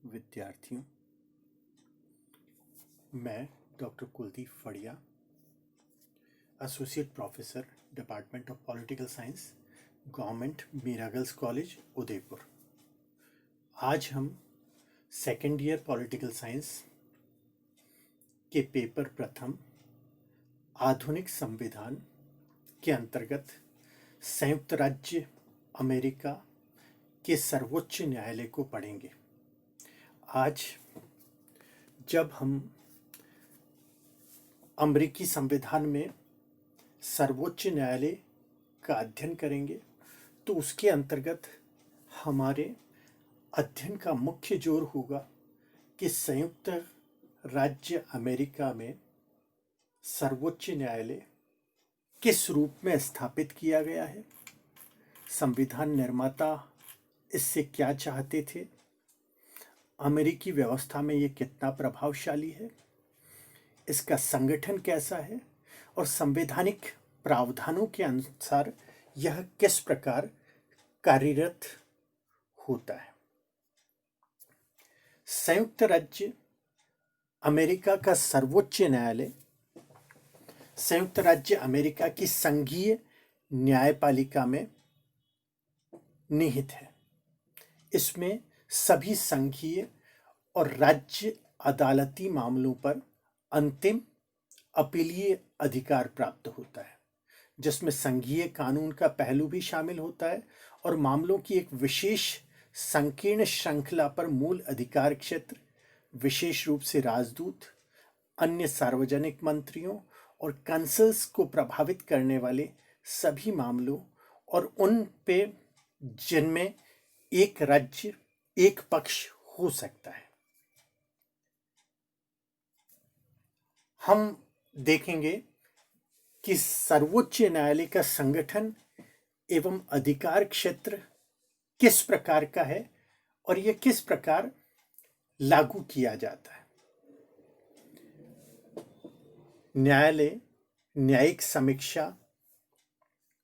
विद्यार्थियों, मैं doctor Kuldeep Fadia, associate professor, department of political science, government Meera girls college, Udaipur. आज हम सेकेंड ईयर पॉलिटिकल साइंस के पेपर प्रथम आधुनिक संविधान के अंतर्गत संयुक्त राज्य अमेरिका के सर्वोच्च न्यायालय को पढ़ेंगे। आज जब हम अमेरिकी संविधान में सर्वोच्च न्यायालय का अध्ययन करेंगे तो उसके अंतर्गत हमारे अध्ययन का मुख्य जोर होगा कि संयुक्त राज्य अमेरिका में सर्वोच्च न्यायालय किस रूप में स्थापित किया गया है, संविधान निर्माता इससे क्या चाहते थे, अमेरिकी व्यवस्था में ये कितना प्रभावशाली है, इसका संगठन कैसा है और संवैधानिक प्रावधानों के अनुसार यह किस प्रकार कार्यरत होता है। संयुक्त राज्य अमेरिका का सर्वोच्च न्यायालय संयुक्त राज्य अमेरिका की संघीय न्यायपालिका में निहित है। इसमें सभी संघीय और राज्य अदालती मामलों पर अंतिम अपीलीय अधिकार प्राप्त होता है, जिसमें संघीय कानून का पहलू भी शामिल होता है और मामलों की एक विशेष संकीर्ण श्रृंखला पर मूल अधिकार क्षेत्र, विशेष रूप से राजदूत, अन्य सार्वजनिक मंत्रियों और कंसल्स को प्रभावित करने वाले सभी मामलों और उन पे जिनमें एक राज्य एक पक्ष हो सकता है। हम देखेंगे कि सर्वोच्च न्यायालय का संगठन एवं अधिकार क्षेत्र किस प्रकार का है और यह किस प्रकार लागू किया जाता है। न्यायालय न्यायिक समीक्षा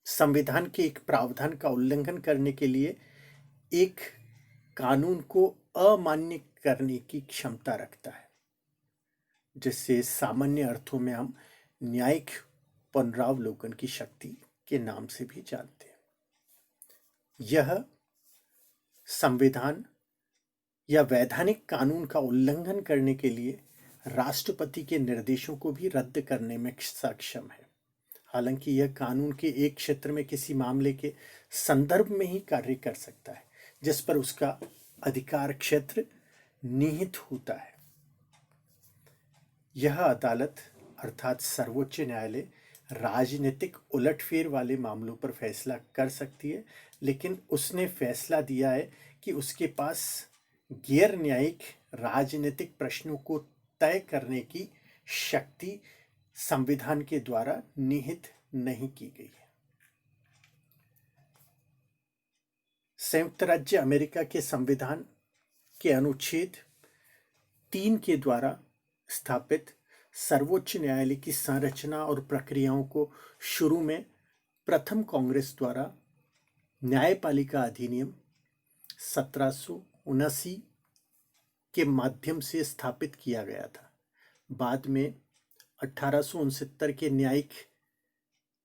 संविधान के एक प्रावधान का उल्लंघन करने के लिए एक कानून को अमान्य करने की क्षमता रखता है, जिससे सामान्य अर्थों में हम न्यायिक पुनरावलोकन की शक्ति के नाम से भी जानते हैं। यह संविधान या वैधानिक कानून का उल्लंघन करने के लिए राष्ट्रपति के निर्देशों को भी रद्द करने में सक्षम है। हालांकि यह कानून के एक क्षेत्र में किसी मामले के संदर्भ में ही कार्य कर सकता है जिस पर उसका अधिकार क्षेत्र निहित होता है। यह अदालत अर्थात सर्वोच्च न्यायालय राजनीतिक उलटफेर वाले मामलों पर फैसला कर सकती है, लेकिन उसने फैसला दिया है कि उसके पास गैर न्यायिक राजनीतिक प्रश्नों को तय करने की शक्ति संविधान के द्वारा निहित नहीं की गई है। संयुक्त राज्य अमेरिका के संविधान के अनुच्छेद 3 के द्वारा स्थापित सर्वोच्च न्यायालय की संरचना और प्रक्रियाओं को शुरू में प्रथम कांग्रेस द्वारा न्यायपालिका अधिनियम 1779 के माध्यम से स्थापित किया गया था। बाद में 1869 के न्यायिक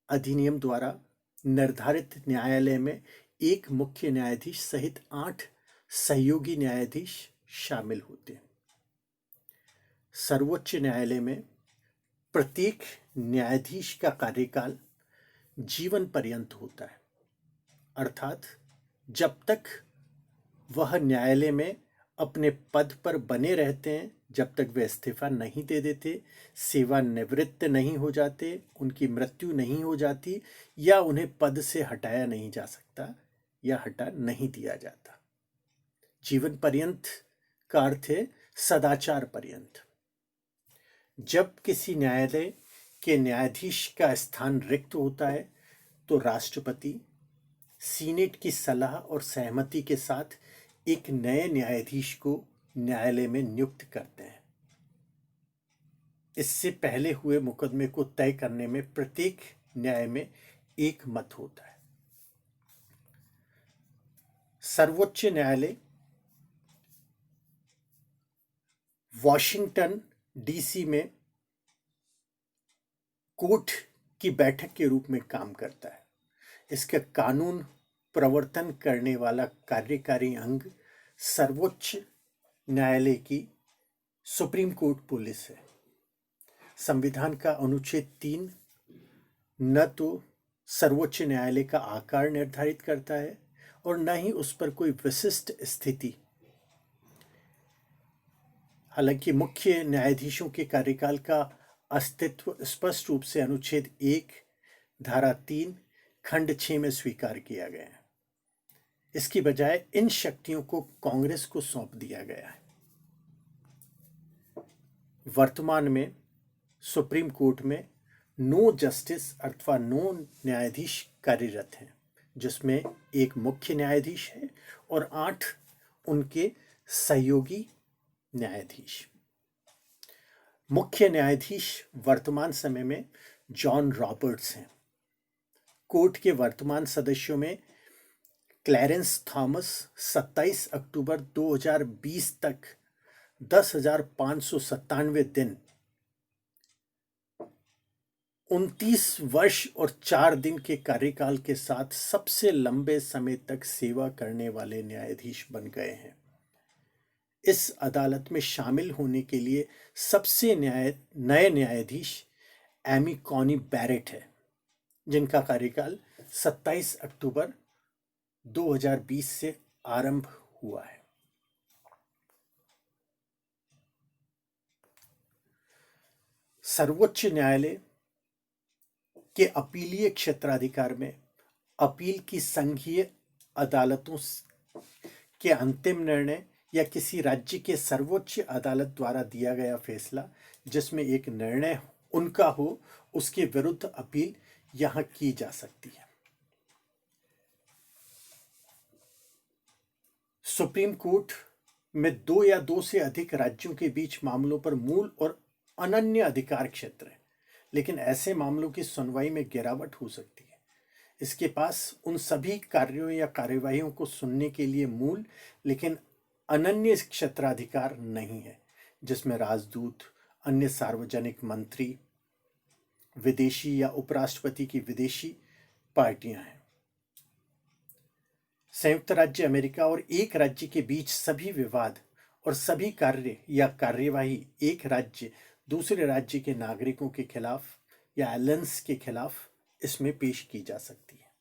अधिनियम द्वारा निर्धारित न्यायालय में एक मुख्य न्यायाधीश सहित 8 सहयोगी न्यायाधीश शामिल होते हैं। सर्वोच्च न्यायालय में प्रत्येक न्यायाधीश का कार्यकाल जीवन पर्यंत होता है, अर्थात जब तक वह न्यायालय में अपने पद पर बने रहते हैं, जब तक वे इस्तीफा नहीं दे देते, सेवानिवृत्त नहीं हो जाते, उनकी मृत्यु नहीं हो जाती या उन्हें पद से हटाया नहीं जा सकता या हटा नहीं दिया जाता। जीवन पर्यंत का अर्थ है सदाचार पर्यंत। जब किसी न्यायालय के न्यायाधीश का स्थान रिक्त होता है तो राष्ट्रपति सीनेट की सलाह और सहमति के साथ एक नए न्यायाधीश को न्यायालय में नियुक्त करते हैं। इससे पहले हुए मुकदमे को तय करने में प्रत्येक न्याय में एक मत होता है। सर्वोच्च न्यायालय वॉशिंगटन डीसी में कोर्ट की बैठक के रूप में काम करता है। इसका कानून प्रवर्तन करने वाला कार्यकारी अंग सर्वोच्च न्यायालय की सुप्रीम कोर्ट पुलिस है। संविधान का अनुच्छेद 3 न तो सर्वोच्च न्यायालय का आकार निर्धारित करता है और न ही उस पर कोई विशिष्ट स्थिति। हालांकि मुख्य न्यायाधीशों के कार्यकाल का अस्तित्व स्पष्ट रूप से अनुच्छेद 1 धारा 3 खंड 6 में स्वीकार किया गया है। इसकी बजाय इन शक्तियों को कांग्रेस को सौंप दिया गया है। वर्तमान में सुप्रीम कोर्ट में 9 जस्टिस अथवा 9 न्यायाधीश कार्यरत हैं, जिसमें एक मुख्य न्यायाधीश है और 8 उनके सहयोगी न्यायाधीश। मुख्य न्यायाधीश वर्तमान समय में जॉन रॉबर्ट्स हैं। कोर्ट के वर्तमान सदस्यों में क्लैरेंस थॉमस 27 अक्टूबर 2020 तक 10,597 दिन 29 वर्ष और 4 दिन के कार्यकाल के साथ सबसे लंबे समय तक सेवा करने वाले न्यायाधीश बन गए हैं। इस अदालत में शामिल होने के लिए सबसे नए न्यायाधीश एमी कॉनी बैरेट है, जिनका कार्यकाल 27 अक्टूबर 2020 से आरंभ हुआ है। सर्वोच्च न्यायालय के अपीलीय क्षेत्राधिकार में अपील की संघीय अदालतों के अंतिम निर्णय या किसी राज्य के सर्वोच्च अदालत द्वारा दिया गया फैसला जिसमें एक निर्णय उनका हो, उसके विरुद्ध अपील यहां की जा सकती है। सुप्रीम कोर्ट में 2 या 2 से अधिक राज्यों के बीच मामलों पर मूल और अनन्य अधिकार क्षेत्र है, लेकिन ऐसे मामलों की सुनवाई में गिरावट हो सकती है। इसके पास उन सभी कार्यों या कार्यवाहियों को सुनने के लिए मूल लेकिन अनन्य क्षेत्राधिकार नहीं है, जिसमें राजदूत, अन्य सार्वजनिक मंत्री, विदेशी या उपराष्ट्रपति की विदेशी पार्टियां हैं। संयुक्त राज्य अमेरिका और एक राज्य के बीच सभी विवाद और सभी कार्य या कार्यवाही एक राज्य दूसरे राज्य के नागरिकों के खिलाफ या एलियंस के खिलाफ इसमें पेश की जा सकती है।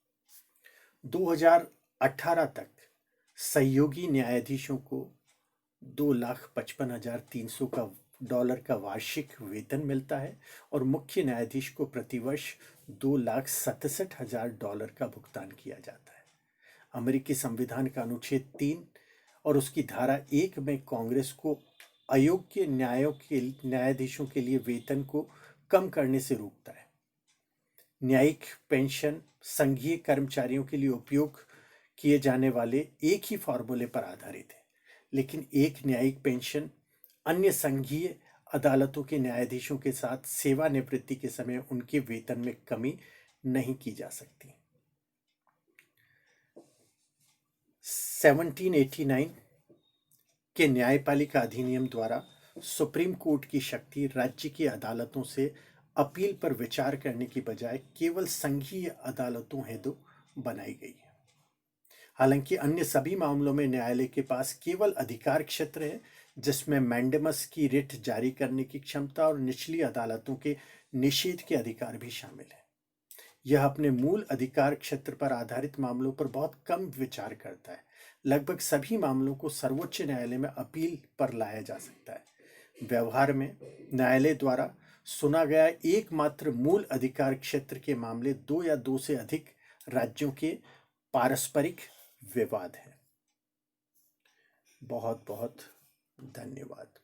2018 तक सहयोगी न्यायाधीशों को $2,55,300 का वार्षिक वेतन मिलता है और मुख्य न्यायाधीश को प्रतिवर्ष $2,67,000 का भुगतान किया जाता है। अमेरिकी संविधान का अनुच्छेद 3 और उसकी धारा 1 में कांग्रेस को अयोग्य न्यायाधीशों के लिए वेतन को कम करने से रोकता है। न्यायिक पेंशन संघीय कर्मचारियों के लिए उपयोग किए जाने वाले एक ही फॉर्मूले पर आधारित है, लेकिन एक न्यायिक पेंशन अन्य संघीय अदालतों के न्यायाधीशों के साथ सेवानिवृत्ति के समय उनके वेतन में कमी नहीं की जा सकती। 1789 के न्यायपालिका अधिनियम द्वारा सुप्रीम कोर्ट की शक्ति राज्य की अदालतों से अपील पर विचार करने की बजाय केवल संघीय अदालतों हेतु बनाई गई है। हालांकि अन्य सभी मामलों में न्यायालय के पास केवल अधिकार क्षेत्र है, जिसमें मैंडेमस की रिट जारी करने की क्षमता और निचली अदालतों के निषेध के अधिकार भी शामिल है। यह अपने मूल अधिकार क्षेत्र पर आधारित मामलों पर बहुत कम विचार करता है। लगभग सभी मामलों को सर्वोच्च न्यायालय में अपील पर लाया जा सकता है। व्यवहार में न्यायालय द्वारा सुना गया एकमात्र मूल अधिकार क्षेत्र के मामले 2 या 2 से अधिक राज्यों के पारस्परिक विवाद है। बहुत बहुत धन्यवाद।